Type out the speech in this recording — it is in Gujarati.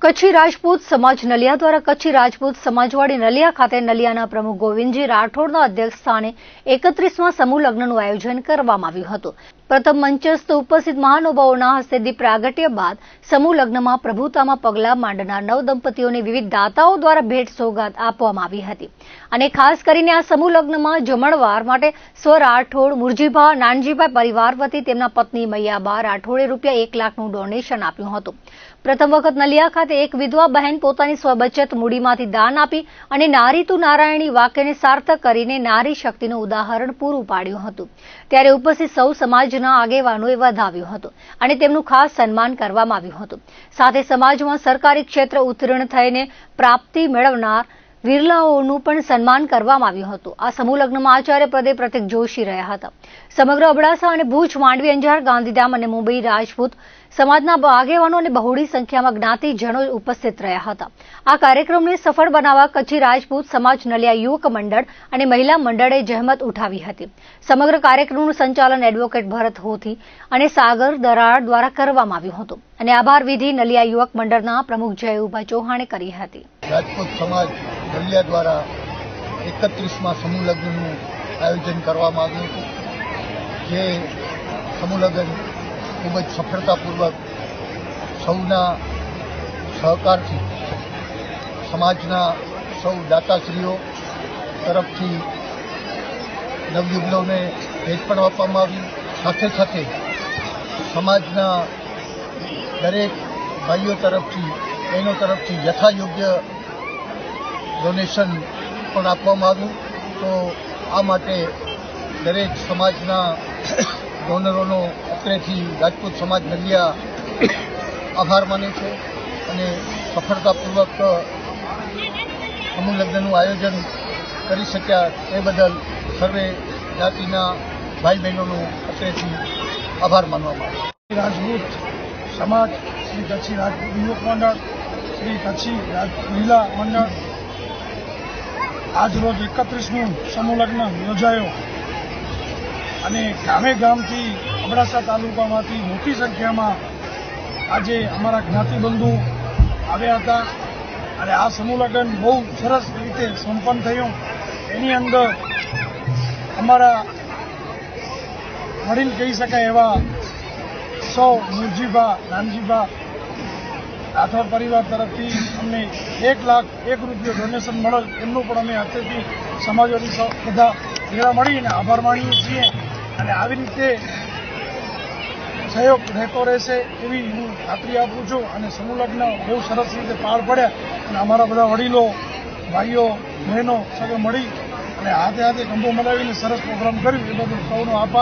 કચ્છી રાજપૂત સમાજ નલિયા દ્વારા કચ્છી રાજપૂત સમાજવાડી નલિયા ખાતે નલિયાના પ્રમુખ ગોવિંદજી રાઠોડના અધ્યક્ષસ્થાને 31મા સમૂહ લગ્નનું આયોજન કરવામાં આવ્યું હતું। પ્રથમ મંચસ્થ ઉપસ્થિત મહાનુભાવોના હસ્તે દીપ પ્રાગટ્ય બાદ સમૂહ લગ્નમાં પ્રભુતામાં પગલાં માંડનાર નવદંપતીઓને વિવિધ દાતાઓ દ્વારા ભેટ સોગાદ આપવામાં આવી હતી અને ખાસ કરીને આ સમૂહ લગ્નમાં જમણવાર માટે સ્વ રાઠોડ મુરજીભા નાનજીભાઈ પરિવાર વતી તેમના પત્ની મૈયાબા રાઠોડે ₹1 લાખનું ડોનેશન આપ્યું હતું। પ્રથમ વખત નલિયા ખાતે એક વિધવા બહેન પોતાની સ્વબચત મૂડીમાંથી દાન આપી અને નારી તું નારાયણી વાક્યને સાર્થક કરીને નારી શક્તિનું ઉદાહરણ પૂરું પાડ્યું હતું। ત્યારે ઉપસ્થિત સૌ સમાજના આગેવાનોએ વધાવ્યું હતું અને તેમનું ખાસ સન્માન કરવામાં આવ્યું હતું। સાથે સમાજમાં સરકારી ક્ષેત્ર ઉત્તીર્ણ થઈને પ્રાપ્તિ મેળવનાર વિરલાઓનું પણ સન્માન કરવામાં આવ્યું હતું। આ સમૂહ લગ્નમાં આચાર્ય પદે પ્રતિક જોશી રહ્યા હતા। સમગ્ર અબડાસા અને ભુજ, માંડવી, અંજાર, ગાંધીધામ અને મુંબઈ રાજપૂત સમાજના આગેવાનો અને બહોળી સંખ્યામાં જ્ઞાતિજનો ઉપસ્થિત રહ્યા હતા। આ કાર્યક્રમને સફળ બનાવવા કચ્છી રાજપૂત સમાજ નલિયા યુવક મંડળ અને મહિલા મંડળે જહેમત ઉઠાવી હતી। સમગ્ર કાર્યક્રમનું સંચાલન એડવોકેટ ભરત હોથી અને સાગર દરાડ દ્વારા કરવામાં આવ્યું હતું અને આભાર વિધિ નલિયા યુવક મંડળના પ્રમુખ જયુભા ચૌહાણે કરી હતી। રાજપૂત સમાજ નલિયા દ્વારા 31મા સમૂહ લગ્નનું આયોજન કરવામાં આવ્યું હતું, જે સમૂહ લગ્ન ખૂબ જ સફળતાપૂર્વક સૌના સહકારથી સમાજના સૌ દાતાશ્રીઓ તરફથી નવયુગલોને ભેટ પણ આપવામાં આવી। સાથે સાથે સમાજના દરેક ભાઈઓ તરફથી બહેનો તરફથી યથાયોગ્ય ડોનેશન પણ આપવામાં આવ્યું। તો આ માટે દરેક સમાજના ડોનરોનો અત્રેથી રાજપૂત સમાજ નલિયા આભાર માને છે અને સફળતાપૂર્વક સમૂહ લગ્નનું આયોજન કરી શક્યા એ બદલ સર્વે જ્ઞાતિના ભાઈ બહેનોનો અત્રેથી આભાર માનવામાં આવે। રાજપૂત સમાજ શ્રી કચ્છી રાજપૂત યુવક મંડળ, શ્રી કચ્છી મહિલા મંડળ આજરોજ 31મું સમૂહ લગ્ન યોજાયો અને ગામે ગામથી અબડાસા તાલુકામાંથી મોટી સંખ્યામાં આજે અમારા જ્ઞાતિબંધુ આવ્યા હતા અને આ સમૂહ લગ્ન બહુ સરસ રીતે સંપન્ન થયું। એની અંદર અમારા વડીલ કહી શકાય એવા સૌ મુરજીભા નાનજીભા રાઠોડ પરિવાર તરફથી અમને ₹1 લાખ ડોનેશન મળેલ, એમનું પણ અમે અત્યારથી સમાજવાદી બધા ભેગા મળીને આભાર માનીએ છીએ અને આવી રીતે સહયોગ રહેતો રહેશે એવી હું ખાતરી આપું છું અને સમૂહ લગ્ન બહુ સરસ રીતે પાર પડ્યા અને અમારા બધા વડીલો, ભાઈઓ, બહેનો સગળ મળી અને હાથે હાથે કંબો મલાવીને સરસ પ્રોગ્રામ કર્યું એ બદલ સૌનો આભાર।